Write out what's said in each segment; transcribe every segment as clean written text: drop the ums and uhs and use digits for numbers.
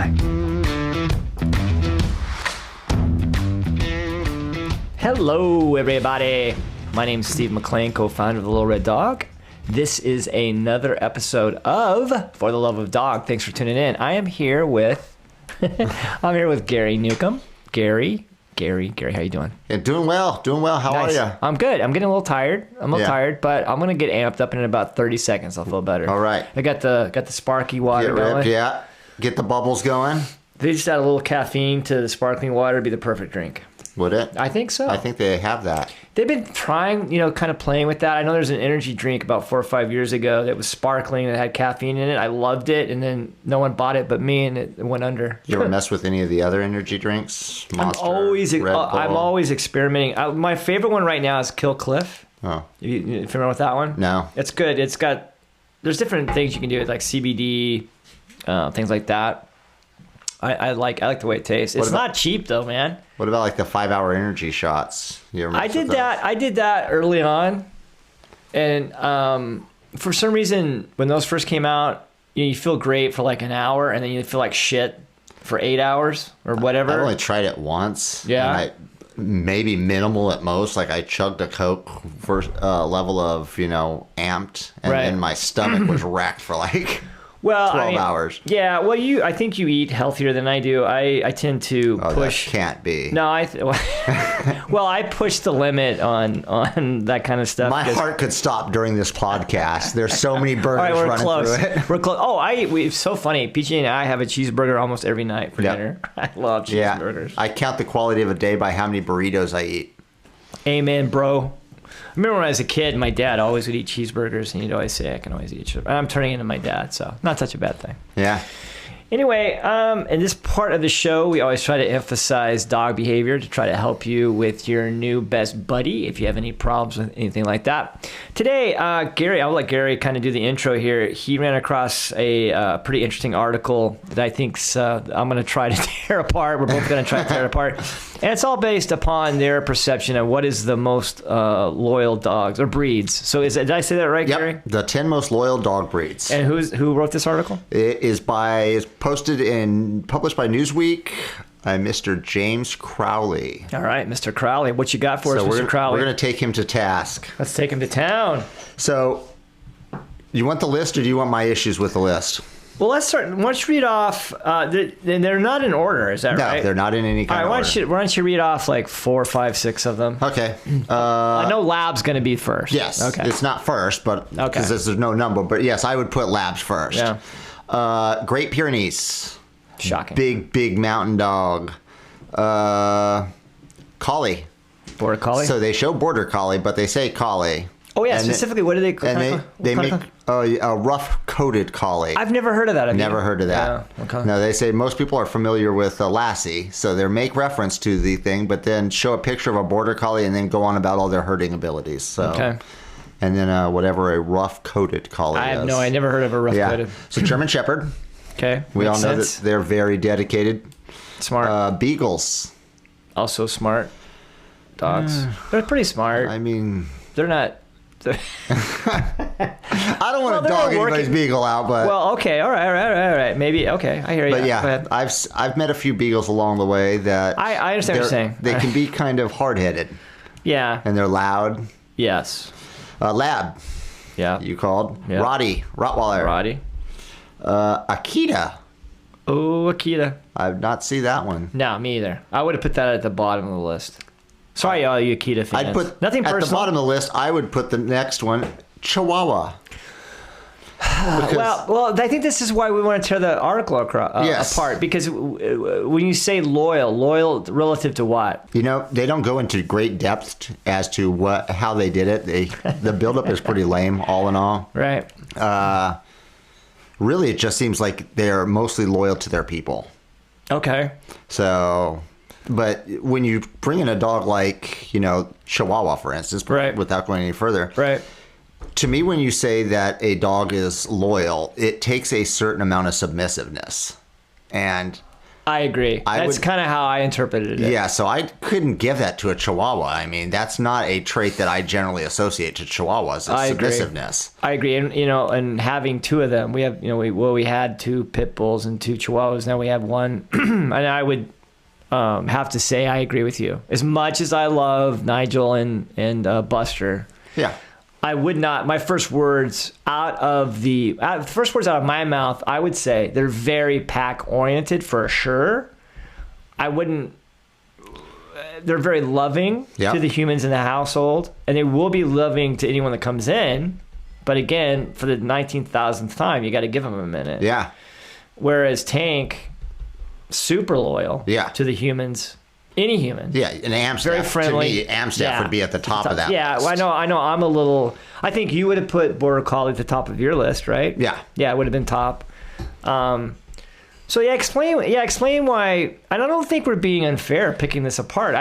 back. Hello, everybody. My name's Steve McLean, co-founder of The Little Red Dog. This is another episode of For the Love of Dog. Thanks for tuning in. I am here with Gary Newcomb. Gary, how you doing? Yeah, doing well. How Nice. are you? I'm good. I'm getting a little tired. Tired, but I'm gonna get amped up, and in about 30 seconds I'll feel better. All right. I got the sparky water Get going. ripped, yeah. Get the bubbles going. They just add a little caffeine to the sparkling water, it'd be the perfect drink. Would it? I think so. I think they have that. They've been trying, kind of playing with that. I know there's an energy drink about 4 or 5 years ago that was sparkling that had caffeine in it. I loved it, and then no one bought it but me, and it went under. You ever mess with any of the other energy drinks? Monster, Red Bull? I'm always experimenting. My favorite one right now is Kill Cliff. Oh. You familiar with that one? No. It's good. There's different things you can do with like CBD, things like that. I like the way it tastes. It's not cheap though, man. What about like the 5-hour energy shots? You ever I did that early on, and for some reason, when those first came out, you feel great for like an hour, and then you feel like shit for 8 hours or whatever. I only tried it once. Yeah. Maybe minimal at most. Like I chugged a Coke first level of amped, and then my stomach was racked for like 12 hours. Yeah, well, I think you eat healthier than I do. I tend to push. That can't be. No, I push the limit on that kind of stuff. My heart could stop during this podcast. There's so many burgers running through it. We're close. Oh, it's so funny. PJ and I have a cheeseburger almost every night for dinner. I love cheeseburgers. Yeah, I count the quality of a day by how many burritos I eat. Amen, bro. I remember when I was a kid, my dad always would eat cheeseburgers, and he'd always say, I can always eat cheeseburgers. I'm turning into my dad, so not such a bad thing. Yeah. Anyway, in this part of the show, we always try to emphasize dog behavior to try to help you with your new best buddy if you have any problems with anything like that. Today, Gary, I'll let Gary kind of do the intro here. He ran across a pretty interesting article that I think I'm going to try to tear apart. We're both going to try to tear it apart. And it's all based upon their perception of what is the most loyal dogs or breeds. So did I say that right, Gary? The 10 most loyal dog breeds. And who wrote this article? It is published by Newsweek by Mr. James Crowley. All right, Mr. Crowley. What you got for us, Mr. Crowley? We're going to take him to task. Let's take him to town. So, you want the list or do you want my issues with the list? Well, let's start. Why don't you read off? They're not in order, is that right? No, they're not in any kind of order. Why don't you read off like 4, 5, 6 of them? Okay. I know Lab's going to be first. Yes. Okay. It's not first, but because there's no number. But yes, I would put Labs first. Yeah. Great Pyrenees. Shocking. Big mountain dog. Collie. Border Collie? So they show Border Collie, but they say Collie. Oh, yeah. Specifically, what do they call it? And they make a rough-coated Collie. I've never heard of that. Never heard of that. Yeah. Okay. No, they say most people are familiar with a Lassie, so they make reference to the thing, but then show a picture of a Border Collie and then go on about all their herding abilities. So. Okay. And then whatever a rough-coated Collie is. I never heard of a rough-coated. Yeah. So German Shepherd. Okay. We all know that they're very dedicated. Smart. Beagles. Also smart dogs. They're pretty smart. I mean... They're not... I don't want to dog anybody's beagle out, but... Well, okay. All right. Maybe, okay. I hear you. But yeah, I've met a few beagles along the way that... I understand what you're saying. They can be kind of hard-headed. Yeah. And they're loud. Yes. Lab. Yeah. You called. Yeah. Roddy. Rottweiler. Roddy. Akita. Oh, Akita. I've not seen that one. No, me either. I would have put that at the bottom of the list. Sorry, all you Akita fans. I'd put nothing personal. At the bottom of the list, I would put the next one, Chihuahua. Well, I think this is why we want to tear the article apart, because when you say loyal relative to what? They don't go into great depth as to how they did it. The buildup is pretty lame, all in all. Right. Really, it just seems like they're mostly loyal to their people. Okay. So, but when you bring in a dog like, Chihuahua, for instance, right, without going any further, right. To me, when you say that a dog is loyal, it takes a certain amount of submissiveness. And I agree. That's kind of how I interpreted it. Yeah, so I couldn't give that to a Chihuahua. I mean, that's not a trait that I generally associate to Chihuahuas. It's submissiveness. I agree. And, and having two of them, we have, we had 2 pit bulls and 2 Chihuahuas. Now we have 1. And I would have to say I agree with you. As much as I love Nigel and Buster. Yeah. I would not. My first words out of my mouth, I would say they're very pack oriented for sure. I wouldn't. They're very loving to the humans in the household, and they will be loving to anyone that comes in. But again, for the 19,000th time, you got to give them a minute. Yeah. Whereas Tank, super loyal. To the humans. Any human. Yeah, an Amstaff. Very friendly. To me, Amstaff would be at the top of that list. I know. I'm a little... I think you would have put Border Collie at the top of your list, right? Yeah. Yeah, it would have been top. So explain why... And I don't think we're being unfair picking this apart.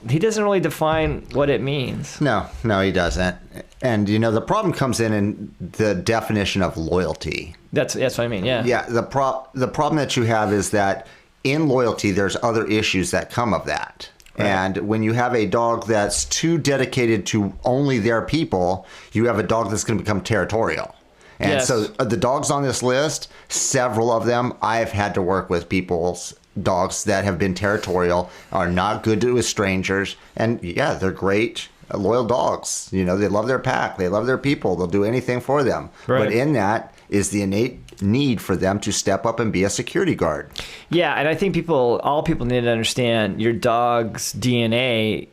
He doesn't really define what it means. No, he doesn't. And, the problem comes in the definition of loyalty. That's what I mean, yeah. Yeah, the problem that you have is that in loyalty, there's other issues that come of that. Right. And when you have a dog that's too dedicated to only their people, you have a dog that's going to become territorial. And so the dogs on this list, several of them, I've had to work with people's dogs that have been territorial, are not good with strangers. And yeah, they're great, loyal dogs. They love their pack. They love their people. They'll do anything for them. Right. But in that is the innate need for them to step up and be a security guard. Yeah, and I think all people need to understand your dog's DNA,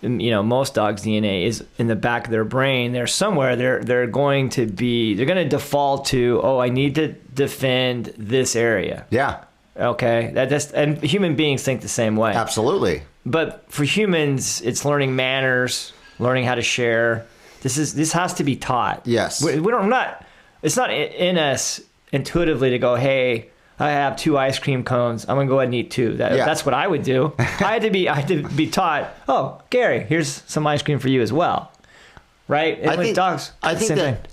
most dogs' DNA is in the back of their brain. They're somewhere. They're going to default to, I need to defend this area. Yeah. Okay. And human beings think the same way. Absolutely. But for humans, it's learning manners, learning how to share. This has to be taught. Yes. It's not in us intuitively to go, hey, I have 2 ice cream cones. I'm gonna go ahead and eat 2. That's what I would do. I had to be taught. Oh, Gary, here's some ice cream for you as well, right? And with dogs, I think that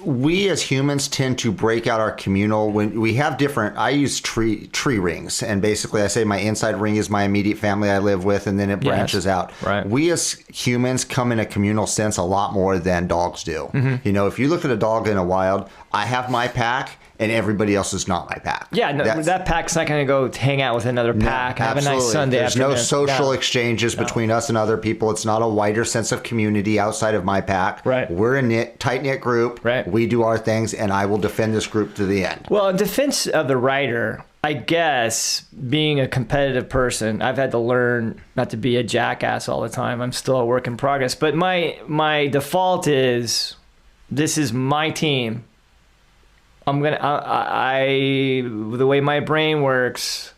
we as humans tend to break out our communal when we have different. I use tree rings, and basically I say my inside ring is my immediate family I live with, and then it branches out. Right. We as humans come in a communal sense a lot more than dogs do. Mm-hmm. If you look at a dog in a wild, I have my pack. And everybody else is not my pack. Yeah, that pack's not going to go hang out with another pack, have a nice Sunday afternoon. There's no social exchanges between us and other people. It's not a wider sense of community outside of my pack. Right. We're a tight-knit group. Right. We do our things, and I will defend this group to the end. Well, in defense of the writer, I guess being a competitive person, I've had to learn not to be a jackass all the time. I'm still a work in progress. But my default is, this is my team. The way my brain works,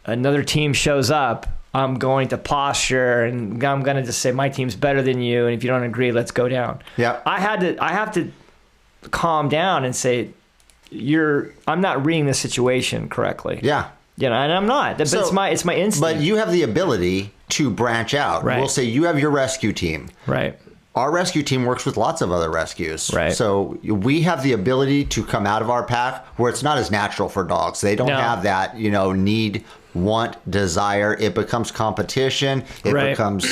another team shows up, I'm going to posture and I'm going to just say my team's better than you, and if you don't agree, let's go down. Yeah. I have to calm down and say, I'm not reading the situation correctly. Yeah. And I'm not. But it's my instinct. But you have the ability to branch out. Right. We'll say you have your rescue team. Right. Our rescue team works with lots of other rescues. Right. So we have the ability to come out of our pack where it's not as natural for dogs. They don't have that, need, want, desire. It becomes competition. It becomes...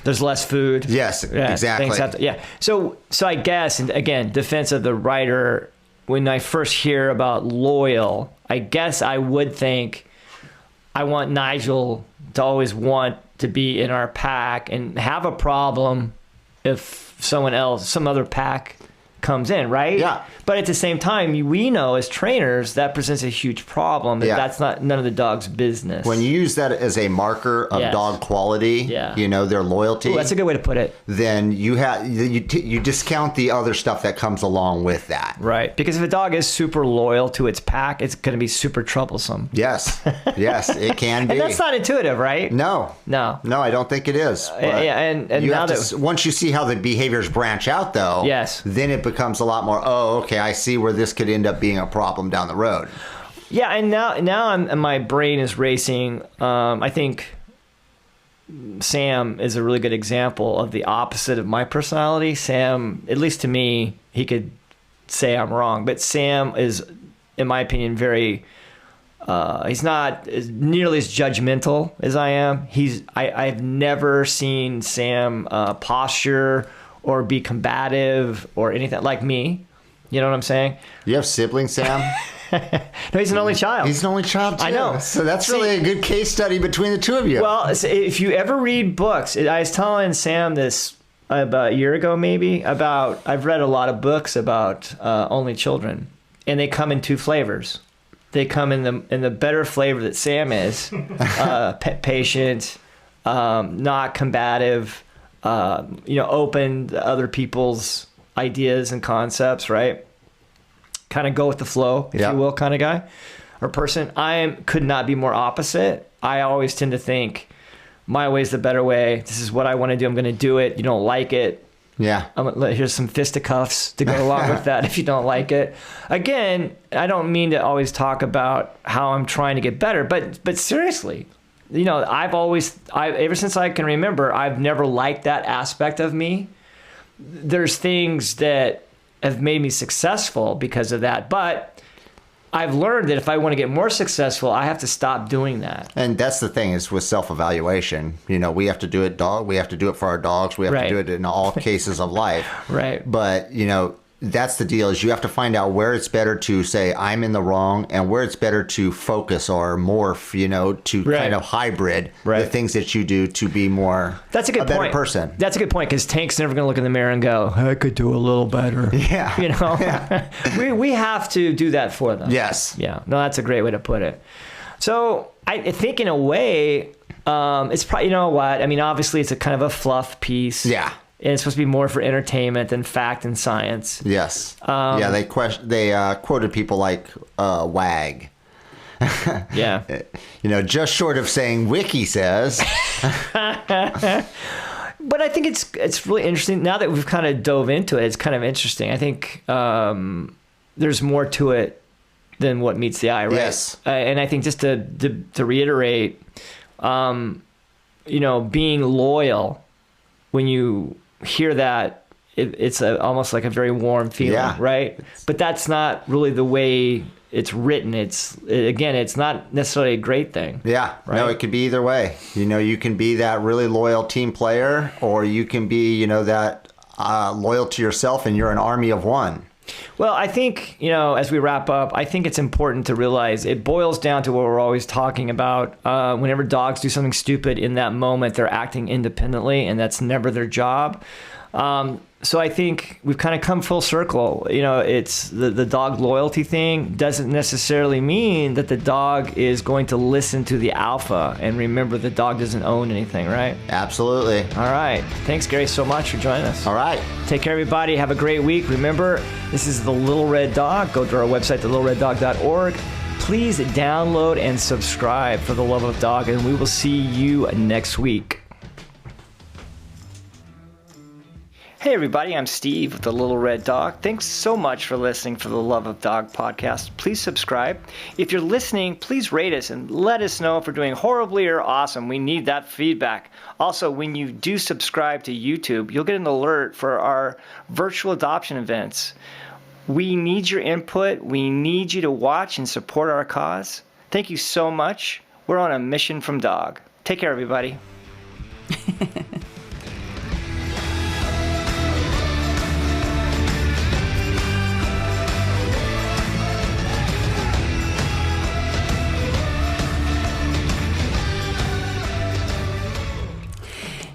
There's less food. Yes, exactly. So I guess, and again, defense of the writer, when I first hear about loyal, I guess I would think I want Nigel to always want to be in our pack and have a problem if some other pack comes in, right? Yeah. But at the same time, we know as trainers that presents a huge problem. That's none of the dog's business. When you use that as a marker of dog quality, their loyalty. Ooh, that's a good way to put it. Then you discount the other stuff that comes along with that. Right. Because if a dog is super loyal to its pack, it's going to be super troublesome. Yes, it can be. And that's not intuitive, right? No, I don't think it is. And now once you see how the behaviors branch out, though, then it becomes a lot more. Oh, okay, I see where this could end up being a problem down the road. Yeah, and now my brain is racing. I think Sam is a really good example of the opposite of my personality. Sam, at least to me, he could say I'm wrong, but Sam is, in my opinion, very He's not nearly as judgmental as I am. I've never seen Sam posture or be combative or anything like me. You know what I'm saying? You have siblings, Sam? No, he's an only child. He's an only child, too. I know. So that's really a good case study between the two of you. Well, if you ever read books, I was telling Sam this about a year ago maybe, I've read a lot of books about only children, and they come in two flavors. They come in the better flavor that Sam is, patient, not combative, open to other people's ideas and concepts, right? Kind of go with the flow, if you will, kind of guy or person. Could not be more opposite. I always tend to think my way is the better way. This is what I want to do. I'm going to do it. You don't like it. Yeah. Here's some fisticuffs to go along with that if you don't like it. Again, I don't mean to always talk about how I'm trying to get better, but seriously, ever since I can remember, I've never liked that aspect of me. There's things that have made me successful because of that, but I've learned that if I want to get more successful, I have to stop doing that. And that's the thing is with self-evaluation. We have to do it. We have to do it for our dogs. We have to do it in all cases of life. Right. But that's the deal. Is you have to find out where it's better to say I'm in the wrong, and where it's better to focus or morph. To kind of hybrid the things that you do to be more. That's a good better point. Person. That's a good point because Tank's never going to look in the mirror and go, I could do a little better. Yeah. Yeah. we have to do that for them. Yes. Yeah. No, that's a great way to put it. So I think in a way, it's probably, obviously it's a kind of a fluff piece. Yeah. And it's supposed to be more for entertainment than fact and science. Yes. They quoted people like WAG. Yeah. Just short of saying Wiki says. But I think it's really interesting. Now that we've kind of dove into it, it's kind of interesting. I think there's more to it than what meets the eye, right? Yes. And I think just to reiterate, being loyal, when you hear that, it's almost like a very warm feeling, right? But that's not really the way it's written. It's not necessarily a great thing. Yeah. Right? No, it could be either way. You can be that really loyal team player, or you can be, that loyal to yourself and you're an army of one. Well, I think, as we wrap up, I think it's important to realize it boils down to what we're always talking about. Whenever dogs do something stupid in that moment, they're acting independently, and that's never their job. So I think we've kind of come full circle. It's the dog loyalty thing doesn't necessarily mean that the dog is going to listen to the alpha. And remember, the dog doesn't own anything, right? Absolutely. All right. Thanks, Gary, so much for joining us. All right. Take care, everybody. Have a great week. Remember, this is The Little Red Dog. Go to our website, thelittlereddog.org. Please download and subscribe for the love of dog, and we will see you next week. Hey everybody, I'm Steve with The Little Red Dog. Thanks so much for listening for the Love of Dog podcast. Please subscribe. If you're listening, please rate us and let us know if we're doing horribly or awesome. We need that feedback. Also, when you do subscribe to YouTube, you'll get an alert for our virtual adoption events. We need your input. We need you to watch and support our cause. Thank you so much. We're on a mission from dog. Take care, everybody.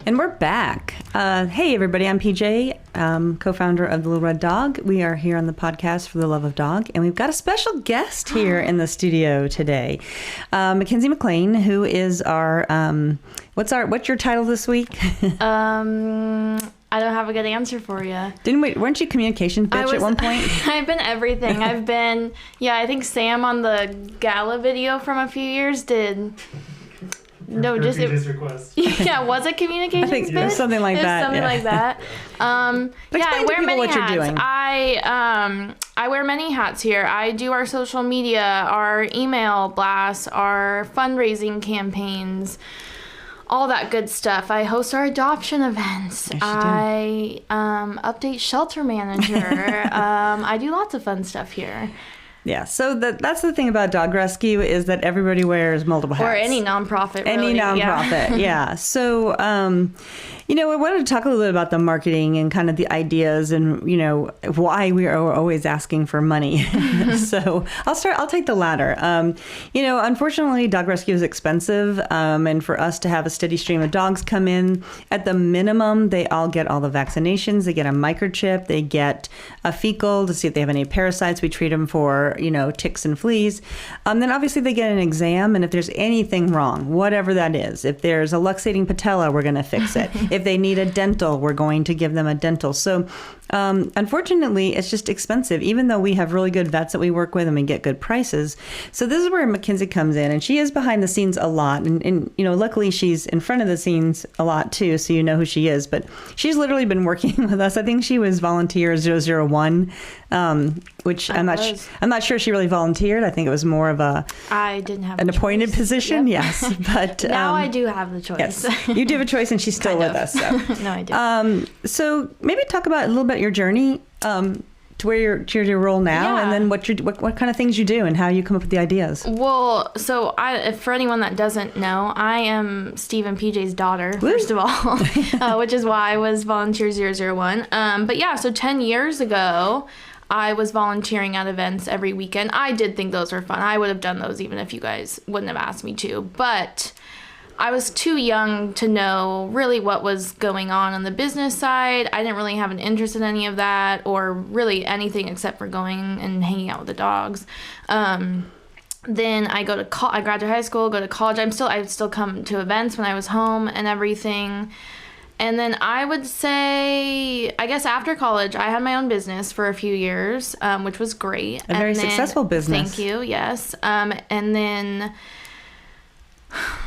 And we're back. Hey, everybody. I'm PJ, co-founder of The Little Red Dog. We are here on the podcast for the love of dog, and we've got a special guest here in the studio today, Mackenzie McLean, who is our what's your title this week? I don't have a good answer for you. Weren't you communications bitch at one point? I've been everything. I think Sam on the gala video from a few years did. No, just request. Yeah, was it communications? I think bitch? something like that. Something like that. I wear many hats. You're doing. I wear many hats here. I do our social media, our email blasts, our fundraising campaigns, all that good stuff. I host our adoption events. Yes, I update Shelter Manager. I do lots of fun stuff here. Yeah, so that's the thing about dog rescue is that everybody wears multiple hats. Or any nonprofit, really. Any nonprofit, yeah. So, I wanted to talk a little bit about the marketing and kind of the ideas and, why we are always asking for money. So I'll take the latter. Unfortunately, dog rescue is expensive. And for us to have a steady stream of dogs come in, at the minimum, they all get all the vaccinations. They get a microchip. They get a fecal to see if they have any parasites. We treat them for, ticks and fleas. Then obviously they get an exam. And if there's anything wrong, whatever that is, if there's a luxating patella, we're going to fix it. If they need a dental, we're going to give them a dental. So unfortunately, it's just expensive, even though we have really good vets that we work with and we get good prices. So this is where Mackenzie comes in, and she is behind the scenes a lot. And luckily she's in front of the scenes a lot too, so you know who she is. But she's literally been working with us. I think she was volunteer 001, which I'm not sure she really volunteered. I think it was more of I didn't have an appointed choice. position. Yep. Yes, but now I do have the choice. Yes, you do have a choice, and she's still with us. So. No, I do. So maybe talk about a little bit your journey to where to your role now, Yeah. and then what kind of things you do and how you come up with the ideas. Well, so for anyone that doesn't know, I am Steve and PJ's daughter, first of all, which is why I was volunteer 001. But yeah, so 10 years ago, I was volunteering at events every weekend. I did think those were fun. I would have done those even if you guys wouldn't have asked me to. But I was too young to know really what was going on the business side. I didn't really have an interest in any of that or really anything except for going and hanging out with the dogs. Then I I graduate high school, go to college. I still come to events when I was home and everything. And then I would say, I guess after college, I had my own business for a few years, which was great. A very successful business. Thank you, yes. And then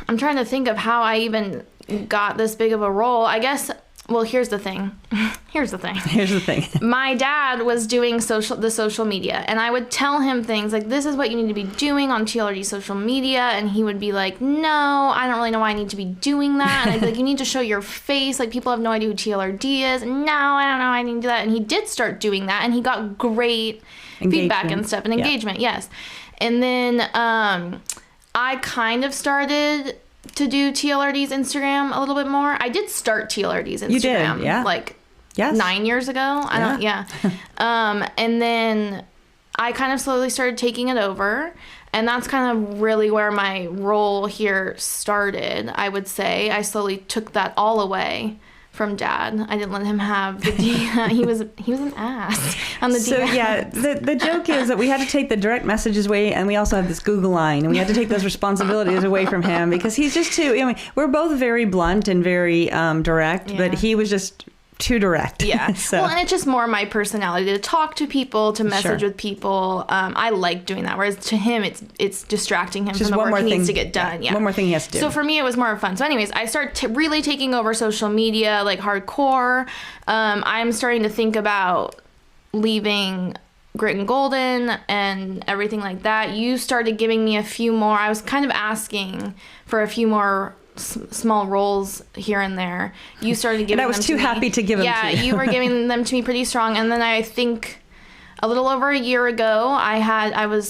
I'm trying to think of how I even got this big of a role. I guess, well, here's the thing. My dad was doing the social media, and I would tell him things like, this is what you need to be doing on TLRD social media, and he would be like, no, I don't really know why I need to be doing that. And I'd be like, you need to show your face, like people have no idea who TLRD is. No, I don't know, I need to do that. And he did start doing that, and he got great feedback and stuff, and engagement, yes. And then I kind of started to do TLRD's Instagram a little bit more. I did start TLRD's Instagram. You did, yeah. Like 9 years ago. And then I kind of slowly started taking it over. And that's kind of really where my role here started, I would say. I slowly took that all away from Dad. I didn't let him have the DM. He was an ass on the DM. So yeah, the joke is that we had to take the direct messages away, and we also have this Google line, and we had to take those responsibilities away from him because he's just too. We're both very blunt and very direct, but he was just too direct. Yeah. So. Well, and it's just more my personality to talk to people, to message with people. I like doing that. Whereas to him, it's distracting him just from the one work more he needs thing to get done. Yeah. One more thing he has to do. So for me, it was more fun. So anyways, I start really taking over social media, like hardcore. I'm starting to think about leaving Grit and Golden and everything like that. You started giving me a few more. I was kind of asking for a few more small roles here and there. You started giving them to me. And I was too happy to give them to you. Yeah, you were giving them to me pretty strong. And then I think a little over a year ago,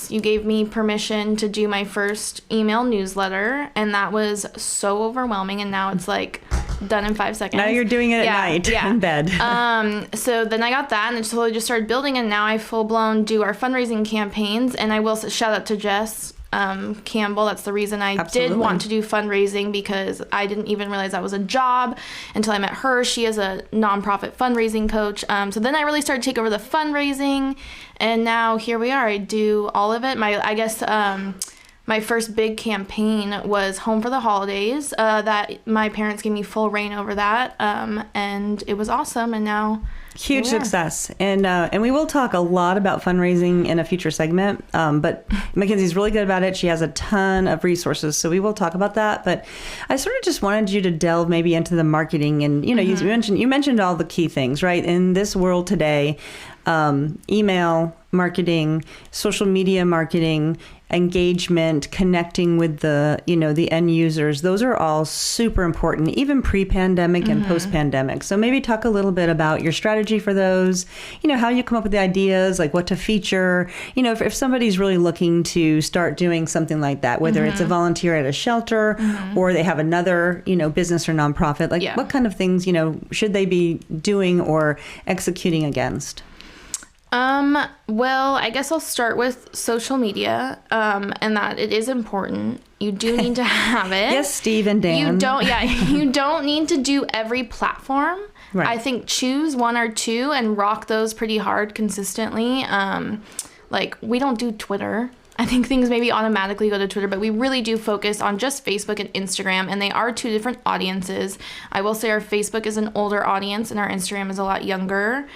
you gave me permission to do my first email newsletter, and that was so overwhelming. And now it's like done in 5 seconds. Now you're doing it at night in bed. So then I got that, and it slowly just started building, and now I full blown do our fundraising campaigns. And I will shout out to Jess Campbell. That's the reason I did want to do fundraising, because I didn't even realize that was a job until I met her. She is a nonprofit fundraising coach. So then I really started to take over the fundraising, and now here we are. I do all of it. My first big campaign was Home for the Holidays. That my parents gave me full reign over that, and it was awesome. And now huge success, and we will talk a lot about fundraising in a future segment. But Mackenzie's really good about it. She has a ton of resources, so we will talk about that. But I sort of just wanted you to delve maybe into the marketing, and you mentioned all the key things, right? In this world today, email marketing, social media marketing, engagement, connecting with the end users. Those are all super important, even pre-pandemic and post-pandemic. So maybe talk a little bit about your strategy for those, how you come up with the ideas, like what to feature, if somebody's really looking to start doing something like that, whether it's a volunteer at a shelter or they have another, business or nonprofit, like what kind of things, should they be doing or executing against? Well, I guess I'll start with social media, and that it is important. You do need to have it. Yes, Steve and Dan. You don't need to do every platform. Right. I think choose one or two and rock those pretty hard consistently. Like we don't do Twitter. I think things maybe automatically go to Twitter, but we really do focus on just Facebook and Instagram, and they are two different audiences. I will say our Facebook is an older audience and our Instagram is a lot younger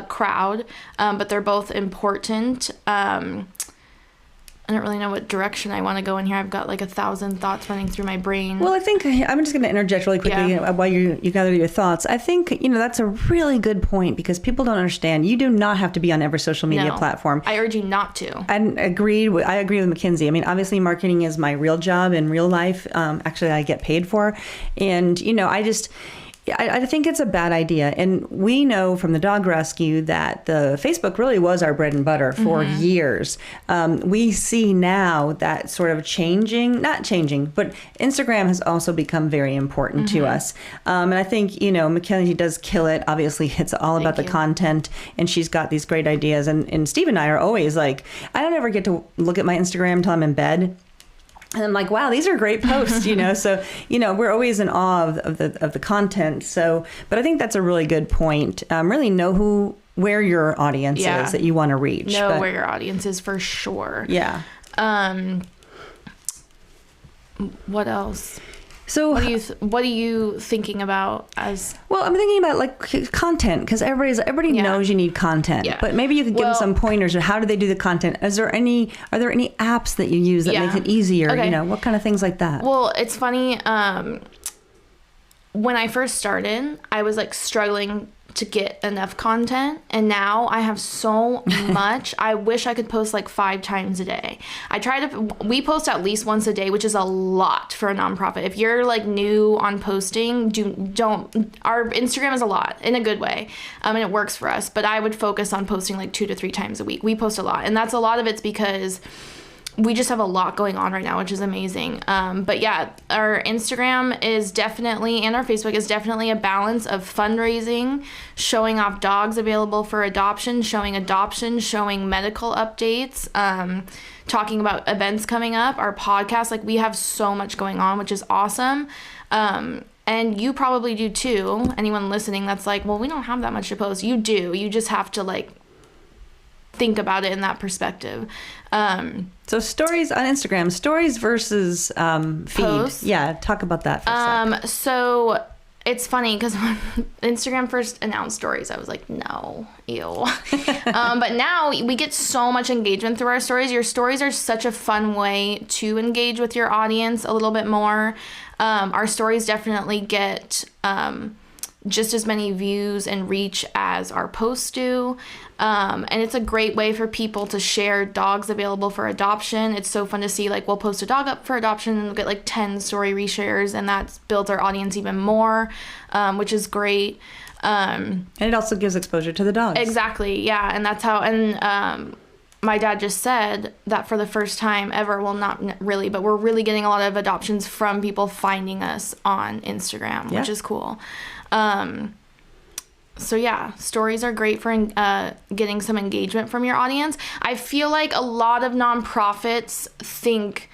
crowd, but they're both important. I don't really know what direction I want to go in here. I've got like 1,000 thoughts running through my brain. Well, I think I'm just going to interject really quickly while you gather your thoughts. I think, that's a really good point because people don't understand. You do not have to be on every social media platform. I urge you not to. I agree with Mackenzie. I mean, obviously marketing is my real job in real life. Actually, I get paid for. And, I think it's a bad idea. And we know from the dog rescue that the Facebook really was our bread and butter for years. We see now that sort of not changing, but Instagram has also become very important to us. And I think, Mackenzie does kill it. Obviously, it's all about the content and she's got these great ideas. And Steve and I are always like, I don't ever get to look at my Instagram until I'm in bed. And I'm like, wow, these are great posts, So, we're always in awe of the content. So, but I think that's a really good point. Really know where your audience is that you want to reach. Where your audience is for sure. Yeah. What else? So what are you thinking about as? Well, I'm thinking about like content because everybody knows you need content, but maybe you could give them some pointers on how do they do the content. Are there any apps that you use that make it easier? Okay. What kind of things like that? Well, it's funny. When I first started, I was like struggling to get enough content, and now I have so much. I wish I could post like 5 times a day. We post at least once a day, which is a lot for a nonprofit. If you're like new on posting, our Instagram is a lot in a good way, and it works for us, but I would focus on posting like 2 to 3 times a week. We post a lot, and that's a lot of it's because we just have a lot going on right now, which is amazing. But yeah, our Instagram is definitely, and our Facebook is definitely a balance of fundraising, showing off dogs available for adoption, showing medical updates, talking about events coming up, our podcast. Like we have so much going on, which is awesome. And you probably do too. Anyone listening that's like, well, we don't have that much to post. You do. You just have to like think about it in that perspective. So stories on Instagram, stories versus feed. Posts. Yeah, talk about that for a sec. So it's funny because when Instagram first announced stories, I was like, no, ew. But now we get so much engagement through our stories. Your stories are such a fun way to engage with your audience a little bit more. Our stories definitely get just as many views and reach as our posts do. And it's a great way for people to share dogs available for adoption. It's so fun to see, like, we'll post a dog up for adoption and we'll get like 10 story reshares, and that builds our audience even more, which is great. And it also gives exposure to the dogs. Exactly. Yeah. And that's how, my dad just said that for the first time ever, well, not really, but we're really getting a lot of adoptions from people finding us on Instagram, which is cool. So yeah, stories are great for getting some engagement from your audience. I feel like a lot of nonprofits think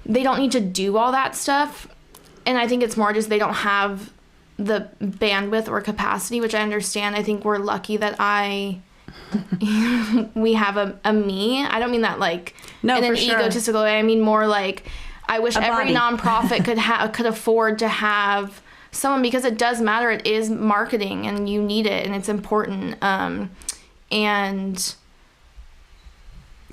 they don't need to do all that stuff. And I think it's more just they don't have the bandwidth or capacity, which I understand. I think we're lucky that we have a me. I don't mean that like in an egotistical way. I mean more like I wish every nonprofit could afford to have someone, because it does matter. It is marketing and you need it and it's important. And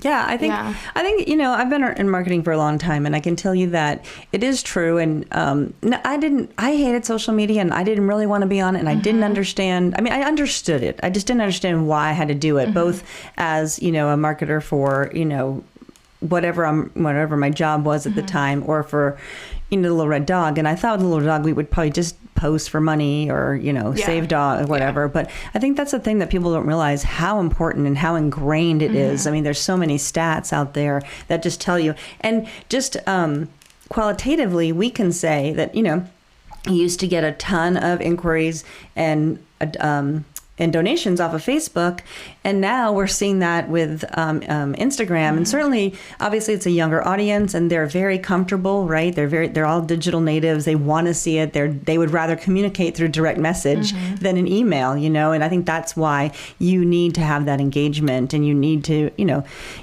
Yeah, I think I've been in marketing for a long time, and I can tell you that it is true. And I hated social media, and I didn't really want to be on it, and I didn't understand. I mean, I understood it. I just didn't understand why I had to do it, both as a marketer for whatever my job was at the time, or for the Little Red Dog. And I thought with the Little Dog we would probably just post for money or save dog or whatever. But I think that's the thing that people don't realize, how important and how ingrained it is. I mean, there's so many stats out there that just tell you. And just qualitatively, we can say that you used to get a ton of inquiries and donations off of Facebook, and now we're seeing that with Instagram. And certainly, obviously, it's a younger audience, and they're very comfortable, right? They're all digital natives. They want to see it. They would rather communicate through direct message than an email, And I think that's why you need to have that engagement, and you need to, you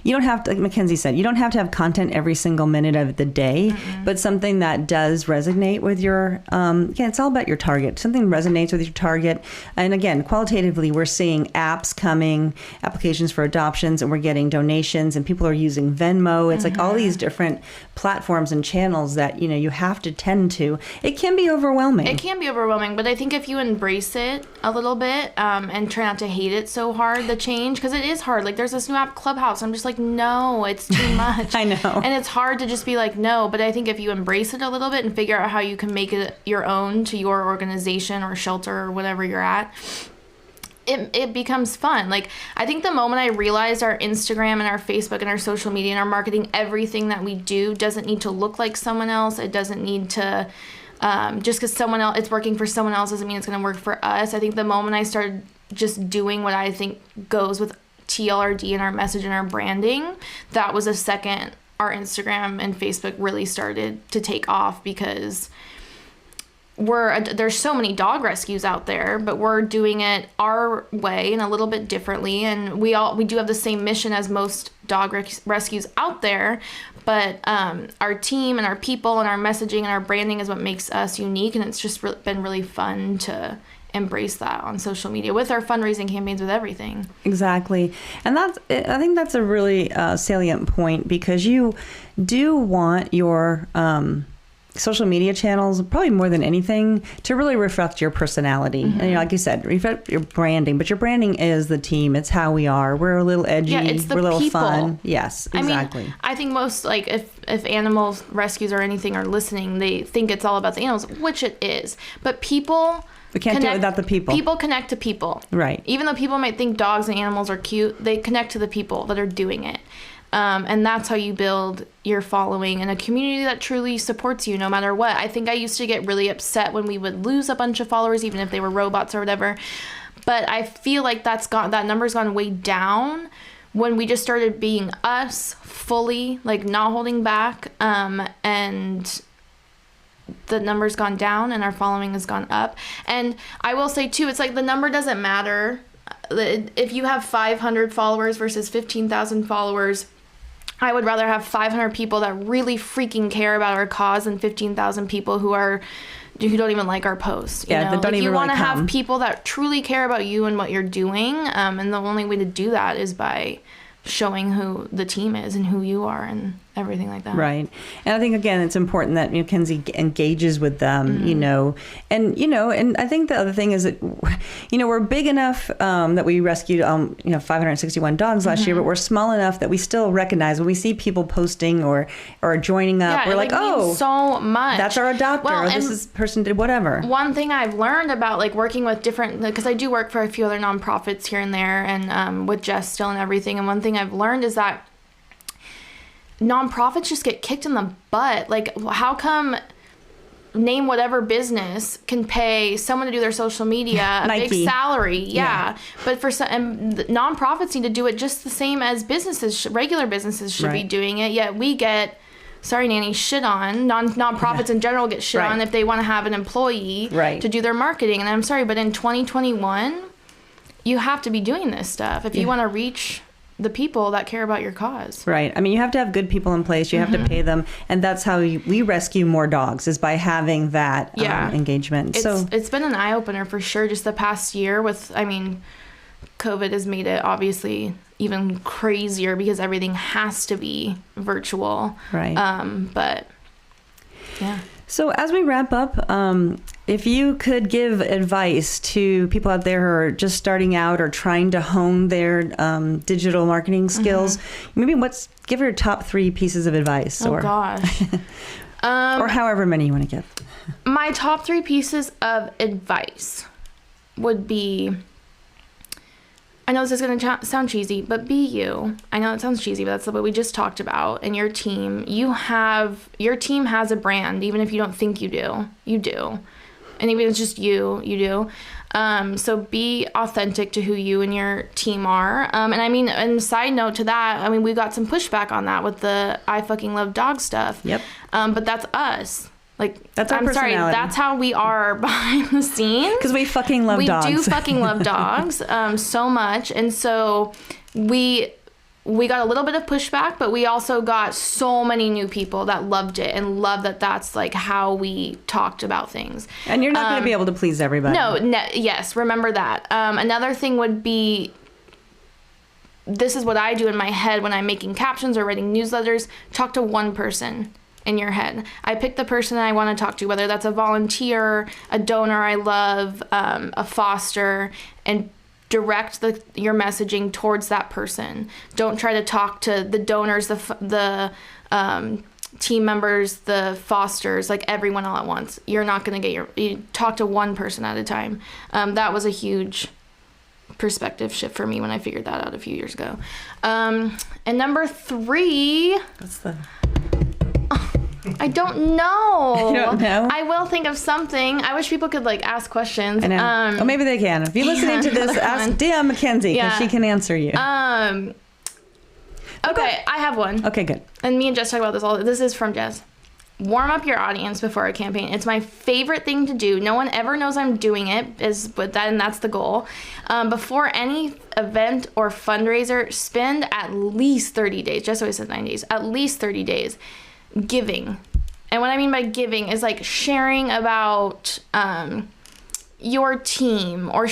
don't have to, like Mackenzie said, you don't have to have content every single minute of the day, but something that does resonate with your. It's all about your target. Something resonates with your target, and again, qualitatively, we're seeing apps coming, applications for adoptions, and we're getting donations, and people are using Venmo. It's like all these different platforms and channels that, you have to tend to. It can be overwhelming. It can be overwhelming, but I think if you embrace it a little bit and try not to hate it so hard, the change, because it is hard. Like, there's this new app, Clubhouse. I'm just like, no, it's too much. I know. And it's hard to just be like, no, but I think if you embrace it a little bit and figure out how you can make it your own to your organization or shelter or whatever you're at, it becomes fun. Like, I think the moment I realized our Instagram and our Facebook and our social media and our marketing, everything that we do doesn't need to look like someone else. It doesn't need to, just because someone else, it's working for someone else doesn't mean it's going to work for us. I think the moment I started just doing what I think goes with TLRD and our message and our branding, that was a second our Instagram and Facebook really started to take off, because there's so many dog rescues out there, but we're doing it our way and a little bit differently. And we do have the same mission as most dog rescues out there, but our team and our people and our messaging and our branding is what makes us unique. And it's just been really fun to embrace that on social media with our fundraising campaigns, with everything. Exactly. And I think that's a really salient point, because you do want your social media channels, probably more than anything, to really reflect your personality. And like you said, reflect your branding, but your branding is the team. It's how we are. We're a little edgy. Yeah, it's the we're a little people. Fun. Yes, exactly. I mean, I think most, like, if animal rescues or anything are listening, they think it's all about the animals, which it is. But people... We can't do it without the people. People connect to people. Right. Even though people might think dogs and animals are cute, they connect to the people that are doing it. And that's how you build your following and a community that truly supports you no matter what. I think I used to get really upset when we would lose a bunch of followers, even if they were robots or whatever. But I feel like that number's gone way down when we just started being us fully, like not holding back. And the number's gone down and our following has gone up. And I will say too, it's like the number doesn't matter. If you have 500 followers versus 15,000 followers, I would rather have 500 people that really freaking care about our cause than 15,000 people who don't even like our posts. Yeah, that don't even really come. You want to have people that truly care about you and what you're doing, and the only way to do that is by showing who the team is and who you are and everything like that. Right. And I think, again, it's important that Mackenzie engages with them, and I think the other thing is that, we're big enough that we rescued, 561 dogs last year, but we're small enough that we still recognize when we see people posting or joining up, we're like, oh, so much. That's our adopter. Well, this person did whatever. One thing I've learned about working with different, because I do work for a few other nonprofits here and there, and with Jess still and everything. And one thing I've learned is that nonprofits just get kicked in the butt. Like, how come name whatever business can pay someone to do their social media a Nike. big salary? Yeah. But for some, and nonprofits need to do it just the same as regular businesses should be doing it. Yet we get, sorry, Nanny, shit on. Nonprofits in general get shit on if they want to have an employee to do their marketing. And I'm sorry, but in 2021, you have to be doing this stuff if you want to reach the people that care about your cause. Right. I mean, you have to have good people in place. You have to pay them. And that's how we rescue more dogs, is by having that engagement. It's been an eye-opener for sure, just the past year with, COVID has made it obviously even crazier because everything has to be virtual. Right. But yeah. So as we wrap up, if you could give advice to people out there who are just starting out or trying to hone their digital marketing skills, maybe give your top 3 pieces of advice. Oh, gosh. Or however many you want to give. My top 3 pieces of advice would be, I know this is going to sound cheesy, but be you. I know it sounds cheesy, but that's what we just talked about. And your team, your team has a brand, even if you don't think you do. You do. And even if it's just you do. So be authentic to who you and your team are. And side note to that, we got some pushback on that with the I fucking love dog stuff. Yep. But that's us. Like, that's our personality. Sorry, that's how we are behind the scenes. Because we fucking love dogs. We do fucking love dogs so much. And so we got a little bit of pushback, but we also got so many new people that loved it and love that that's like how we talked about things. And you're not going to be able to please everybody. Yes, remember that. Another thing would be, this is what I do in my head when I'm making captions or writing newsletters. Talk to one person in your head. I pick the person I want to talk to, whether that's a volunteer, a donor I love, a foster, and direct your messaging towards that person. Don't try to talk to the donors, the team members, the fosters, like everyone all at once. You're not going to you talk to one person at a time. That was a huge perspective shift for me when I figured that out a few years ago. And number 3, what's the... I don't know. You don't know? I will think of something. I wish people could ask questions. I know. Maybe they can. If you're listening to this, ask DM Mackenzie because she can answer you. Okay, I have one. Okay, good. And me and Jess talk about this all. This is from Jess. Warm up your audience before a campaign. It's my favorite thing to do. No one ever knows I'm doing it, and that's the goal. Before any event or fundraiser, spend at least 30 days. Jess always said 9 days. At least 30 days. Giving. And what I mean by giving is like sharing about your team or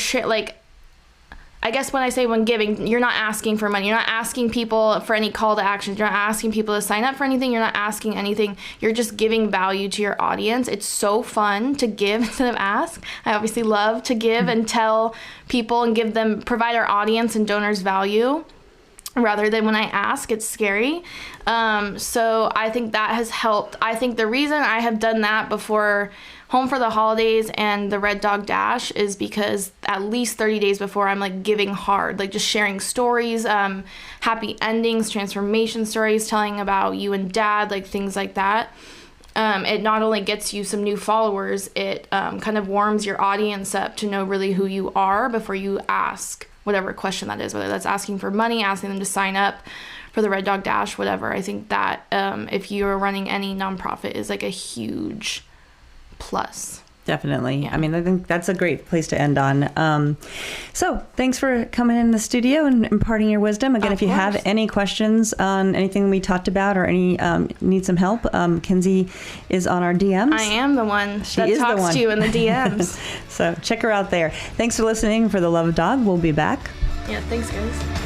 I guess when giving, you're not asking for money. You're not asking people for any call to actions. You're not asking people to sign up for anything. You're not asking anything. You're just giving value to your audience. It's so fun to give instead of ask. I obviously love to give and tell people and provide our audience and donors value. Rather than when I ask, it's scary. So I think that has helped. I think the reason I have done that before Home for the Holidays and the Red Dog Dash is because at least 30 days before I'm giving hard, just sharing stories, happy endings, transformation stories, telling about you and dad, things like that. It not only gets you some new followers, it kind of warms your audience up to know really who you are before you ask whatever question that is, whether that's asking for money, asking them to sign up for the Red Dog Dash, whatever. I think that if you're running any nonprofit is a huge plus. Definitely. Yeah. I think that's a great place to end on. So thanks for coming in the studio and imparting your wisdom. Again, if you have any questions on anything we talked about or any need some help, Kenzie is on our DMs. I am the one that talks to you in the DMs. So check her out there. Thanks for listening. For the Love of Dog, we'll be back. Yeah, thanks, guys.